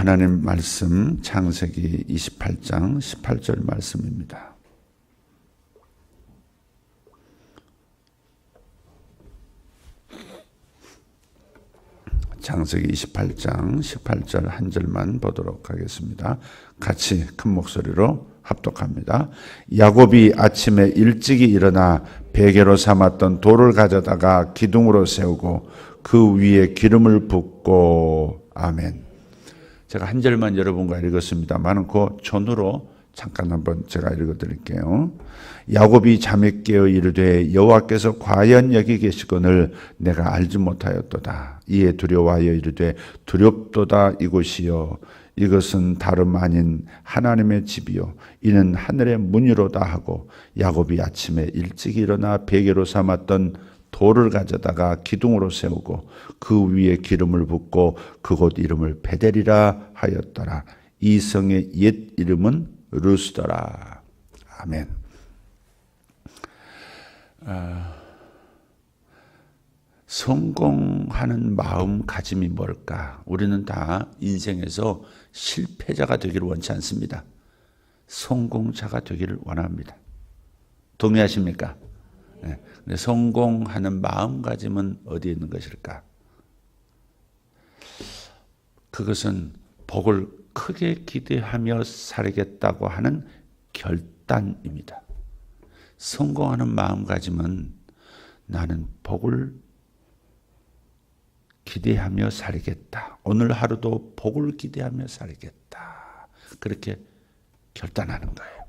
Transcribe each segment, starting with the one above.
하나님 말씀 창세기 28장 18절 말씀입니다. 창세기 28장 18절 한 절만 보도록 하겠습니다. 같이 큰 목소리로 합독합니다. 야곱이 아침에 일찍이 일어나 베개로 삼았던 돌을 가져다가 기둥으로 세우고 그 위에 기름을 붓고 아멘. 제가 한 절만 여러분과 읽었습니다만 그 전으로 잠깐 한번 제가 읽어드릴게요. 야곱이 잠에 깨어 이르되 여호와께서 과연 여기 계시거늘 내가 알지 못하였도다. 이에 두려워하여 이르되 두렵도다 이곳이요 이것은 다름 아닌 하나님의 집이요 이는 하늘의 문이로다 하고 야곱이 아침에 일찍 일어나 베개로 삼았던 돌을 가져다가 기둥으로 세우고 그 위에 기름을 붓고 그곳 이름을 베델이라 하였더라. 이 성의 옛 이름은 루스더라. 아멘. 성공하는 마음가짐이 뭘까? 우리는 다 인생에서 실패자가 되기를 원치 않습니다. 성공자가 되기를 원합니다. 동의하십니까? 네. 근데 성공하는 마음가짐은 어디에 있는 것일까? 그것은 복을 크게 기대하며 살겠다고 하는 결단입니다. 성공하는 마음가짐은 나는 복을 기대하며 살겠다. 오늘 하루도 복을 기대하며 살겠다. 그렇게 결단하는 거예요.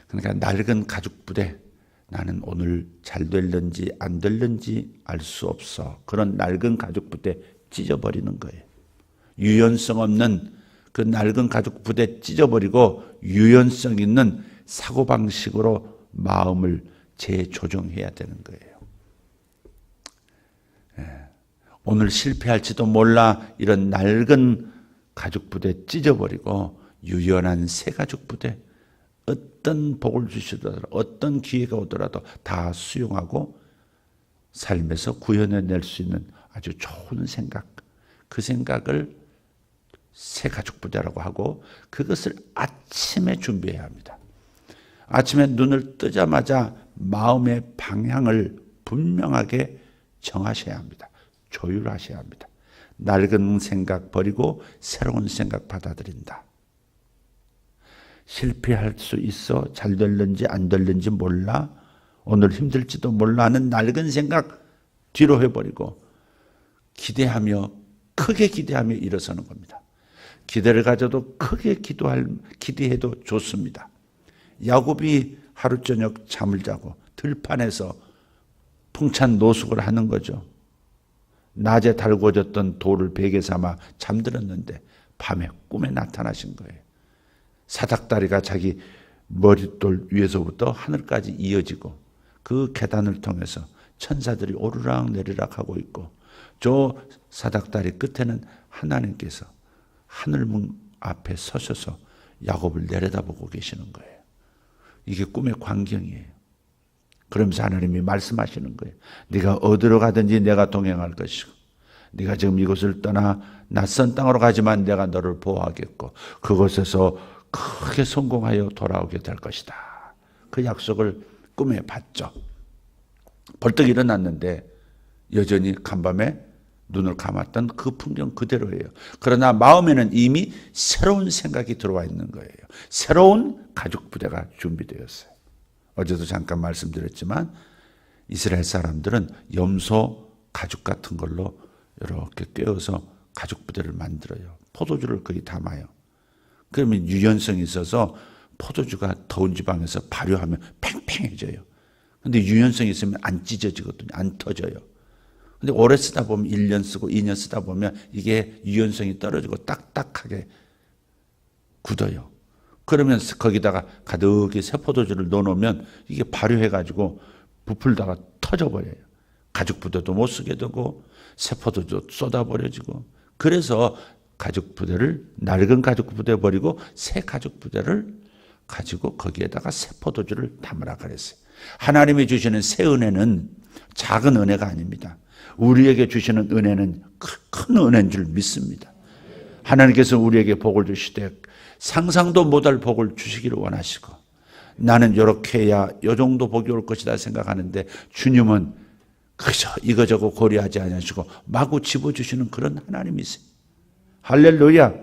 그러니까 낡은 가죽 부대, 나는 오늘 잘 될는지 안 될는지 알 수 없어. 그런 낡은 가죽 부대 찢어버리는 거예요. 유연성 없는 그 낡은 가죽 부대 찢어버리고 유연성 있는 사고방식으로 마음을 재조정해야 되는 거예요. 오늘 실패할지도 몰라 이런 낡은 가죽 부대 찢어버리고 유연한 새 가죽 부대, 어떤 복을 주시더라도 어떤 기회가 오더라도 다 수용하고 삶에서 구현해낼 수 있는 아주 좋은 생각, 그 생각을 새 가죽 부대라고 하고 그것을 아침에 준비해야 합니다. 아침에 눈을 뜨자마자 마음의 방향을 분명하게 정하셔야 합니다. 조율하셔야 합니다. 낡은 생각 버리고 새로운 생각 받아들인다. 실패할 수 있어. 잘 될는지 안 될는지 몰라. 오늘 힘들지도 몰라 하는 낡은 생각 뒤로 해버리고 기대하며 크게 기대하며 일어서는 겁니다. 기대를 가져도 크게 기대해도 좋습니다. 야곱이 하루 저녁 잠을 자고 들판에서 풍찬 노숙을 하는 거죠. 낮에 달궈졌던 돌을 베개 삼아 잠들었는데 밤에 꿈에 나타나신 거예요. 사닥다리가 자기 머릿돌 위에서부터 하늘까지 이어지고 그 계단을 통해서 천사들이 오르락 내리락 하고 있고 저 사닥다리 끝에는 하나님께서 하늘문 앞에 서셔서 야곱을 내려다보고 계시는 거예요. 이게 꿈의 광경이에요. 그러면서 하나님이 말씀하시는 거예요. 네가 어디로 가든지 내가 동행할 것이고 네가 지금 이곳을 떠나 낯선 땅으로 가지만 내가 너를 보호하겠고 그곳에서 크게 성공하여 돌아오게 될 것이다. 그 약속을 꿈에 봤죠. 벌떡 일어났는데 여전히 간밤에 눈을 감았던 그 풍경 그대로예요. 그러나 마음에는 이미 새로운 생각이 들어와 있는 거예요. 새로운 가죽 부대가 준비되었어요. 어제도 잠깐 말씀드렸지만 이스라엘 사람들은 염소 가죽 같은 걸로 이렇게 꿰어서 가죽 부대를 만들어요. 포도주를 거기 담아요. 그러면 유연성이 있어서 포도주가 더운 지방에서 발효하면 팽팽해져요. 근데 유연성이 있으면 안 찢어지거든요. 안 터져요. 근데 오래 쓰다 보면 1년 쓰고 2년 쓰다 보면 이게 유연성이 떨어지고 딱딱하게 굳어요. 그러면 거기다가 가득히 새포도주를 넣어놓으면 이게 발효해가지고 부풀다가 터져버려요. 가죽 부대도 못 쓰게 되고 새포도주 쏟아버려지고 그래서 가죽 부대를 낡은 가죽 부대 버리고 새 가죽 부대를 가지고 거기에다가 새포도주를 담으라 그랬어요. 하나님이 주시는 새 은혜는 작은 은혜가 아닙니다. 우리에게 주시는 은혜는 큰 은혜인 줄 믿습니다. 하나님께서 우리에게 복을 주시되 상상도 못할 복을 주시기를 원하시고, 나는 이렇게 해야 이 정도 복이 올 것이다 생각하는데 주님은 그저 이거저거 고려하지 않으시고 마구 집어주시는 그런 하나님이세요. 할렐루야.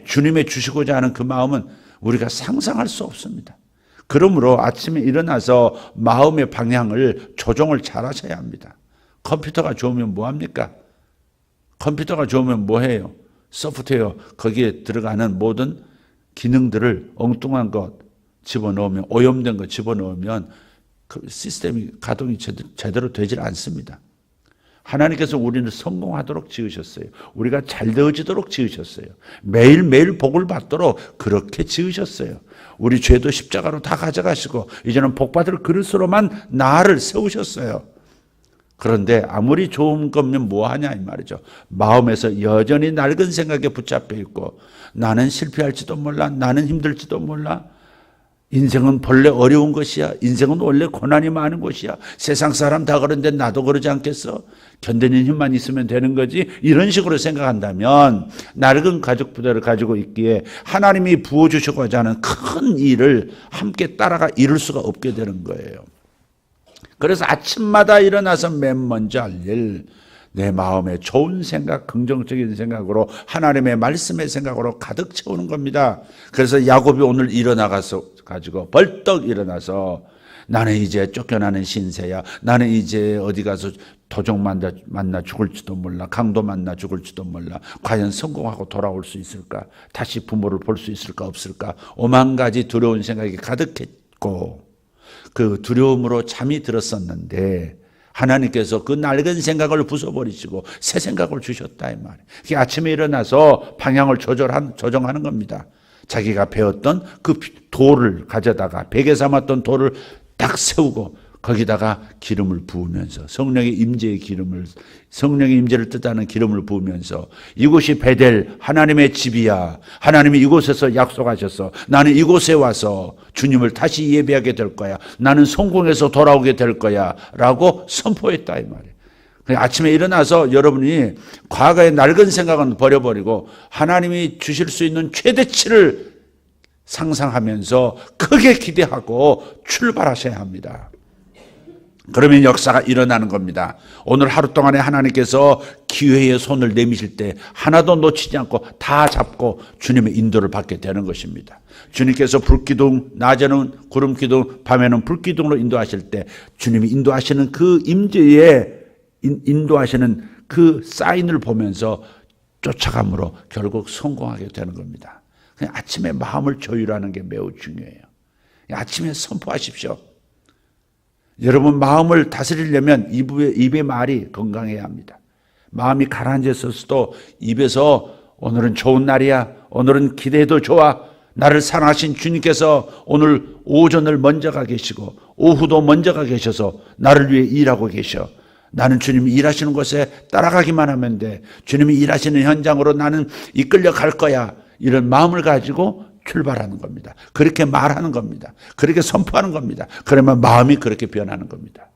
주님의 주시고자 하는 그 마음은 우리가 상상할 수 없습니다. 그러므로 아침에 일어나서 마음의 방향을 조정을 잘 하셔야 합니다. 컴퓨터가 좋으면 뭐합니까? 컴퓨터가 좋으면 뭐해요? 소프트웨어 거기에 들어가는 모든 기능들을 엉뚱한 것 집어넣으면, 오염된 거 집어넣으면 그 시스템이 가동이 제대로 되질 않습니다. 하나님께서 우리를 성공하도록 지으셨어요. 우리가 잘 되어지도록 지으셨어요. 매일매일 복을 받도록 그렇게 지으셨어요. 우리 죄도 십자가로 다 가져가시고 이제는 복받을 그릇으로만 나를 세우셨어요. 그런데 아무리 좋은 거면 뭐하냐 이 말이죠. 마음에서 여전히 낡은 생각에 붙잡혀 있고, 나는 실패할지도 몰라, 나는 힘들지도 몰라, 인생은 본래 어려운 것이야, 인생은 원래 고난이 많은 것이야, 세상 사람 다 그런데 나도 그러지 않겠어, 견디는 힘만 있으면 되는 거지, 이런 식으로 생각한다면 낡은 가족 부대를 가지고 있기에 하나님이 부어주시고자 하는 큰 일을 함께 따라가 이룰 수가 없게 되는 거예요. 그래서 아침마다 일어나서 맨 먼저 할 일, 내 마음에 좋은 생각, 긍정적인 생각으로, 하나님의 말씀의 생각으로 가득 채우는 겁니다. 그래서 야곱이 오늘 일어나가서 가지고 벌떡 일어나서, 나는 이제 쫓겨나는 신세야, 나는 이제 어디 가서 도적 만나 죽을지도 몰라, 강도 만나 죽을지도 몰라, 과연 성공하고 돌아올 수 있을까, 다시 부모를 볼 수 있을까 없을까, 오만 가지 두려운 생각이 가득했고, 그 두려움으로 잠이 들었었는데 하나님께서 그 낡은 생각을 부숴버리시고 새 생각을 주셨다 이 말이에요. 그게 아침에 일어나서 방향을 조정하는 겁니다. 자기가 배웠던 그 돌을 가져다가, 베개 삼았던 돌을 딱 세우고 거기다가 기름을 부으면서, 성령의 임재의 기름을, 성령의 임재를 뜻하는 기름을 부으면서, 이곳이 베델 하나님의 집이야, 하나님이 이곳에서 약속하셔서 나는 이곳에 와서 주님을 다시 예배하게 될 거야, 나는 성공해서 돌아오게 될 거야 라고 선포했다 이 말이에요. 아침에 일어나서 여러분이 과거의 낡은 생각은 버려버리고 하나님이 주실 수 있는 최대치를 상상하면서 크게 기대하고 출발하셔야 합니다. 그러면 역사가 일어나는 겁니다. 오늘 하루 동안에 하나님께서 기회의 손을 내미실 때 하나도 놓치지 않고 다 잡고 주님의 인도를 받게 되는 것입니다. 주님께서 불기둥, 낮에는 구름기둥, 밤에는 불기둥으로 인도하실 때 주님이 인도하시는 그 임재에 인도하시는 그 사인을 보면서 쫓아감으로 결국 성공하게 되는 겁니다. 그냥 아침에 마음을 조율하는 게 매우 중요해요. 아침에 선포하십시오. 여러분, 마음을 다스리려면 입의 말이 건강해야 합니다. 마음이 가라앉아 있어서도 입에서 오늘은 좋은 날이야, 오늘은 기대해도 좋아, 나를 사랑하신 주님께서 오늘 오전을 먼저 가 계시고 오후도 먼저 가 계셔서 나를 위해 일하고 계셔, 나는 주님이 일하시는 곳에 따라가기만 하면 돼, 주님이 일하시는 현장으로 나는 이끌려 갈 거야, 이런 마음을 가지고 출발하는 겁니다. 그렇게 말하는 겁니다. 그렇게 선포하는 겁니다. 그러면 마음이 그렇게 변하는 겁니다.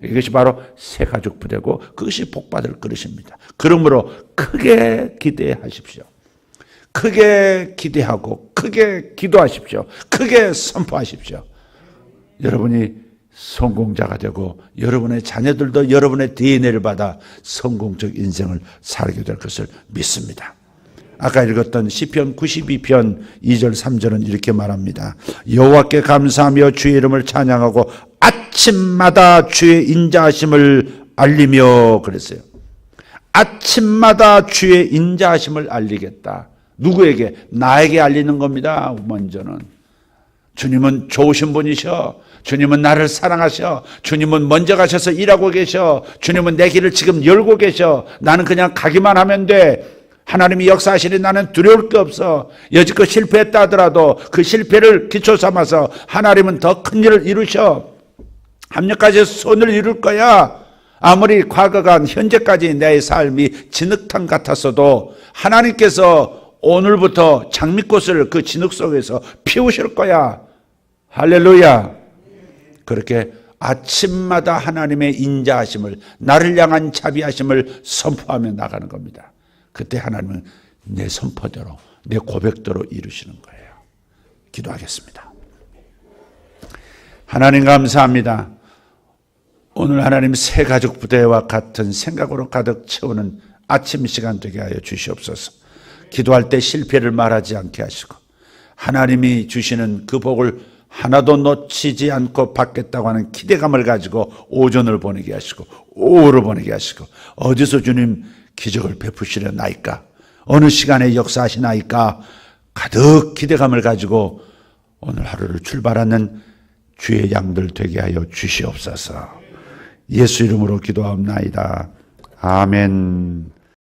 이것이 바로 새 가족 부대고 그것이 복받을 그릇입니다. 그러므로 크게 기대하십시오. 크게 기대하고 크게 기도하십시오. 크게 선포하십시오. 여러분이 성공자가 되고 여러분의 자녀들도 여러분의 DNA를 받아 성공적 인생을 살게 될 것을 믿습니다. 아까 읽었던 시편 92편 2절 3절은 이렇게 말합니다. 여호와께 감사하며 주의 이름을 찬양하고 아침마다 주의 인자하심을 알리며, 그랬어요. 아침마다 주의 인자하심을 알리겠다. 누구에게? 나에게 알리는 겁니다. 먼저는 주님은 좋으신 분이셔, 주님은 나를 사랑하셔, 주님은 먼저 가셔서 일하고 계셔, 주님은 내 길을 지금 열고 계셔, 나는 그냥 가기만 하면 돼, 하나님이 역사하시니 나는 두려울 게 없어. 여지껏 실패했다 하더라도 그 실패를 기초 삼아서 하나님은 더 큰 일을 이루셔, 합력하셔서 손을 이룰 거야. 아무리 과거가 현재까지 내 삶이 진흙탕 같았어도 하나님께서 오늘부터 장미꽃을 그 진흙 속에서 피우실 거야. 할렐루야. 그렇게 아침마다 하나님의 인자하심을, 나를 향한 자비하심을 선포하며 나가는 겁니다. 그때 하나님은 내 선포대로, 내 고백대로 이루시는 거예요. 기도하겠습니다. 하나님 감사합니다. 오늘 하나님 새 가족 부대와 같은 생각으로 가득 채우는 아침 시간 되게 하여 주시옵소서. 기도할 때 실패를 말하지 않게 하시고 하나님이 주시는 그 복을 하나도 놓치지 않고 받겠다고 하는 기대감을 가지고 오전을 보내게 하시고 오후를 보내게 하시고 어디서 주님 기적을 베푸시려나이까, 어느 시간에 역사하시나이까 가득 기대감을 가지고 오늘 하루를 출발하는 주의 양들 되게 하여 주시옵소서. 예수 이름으로 기도하옵나이다. 아멘.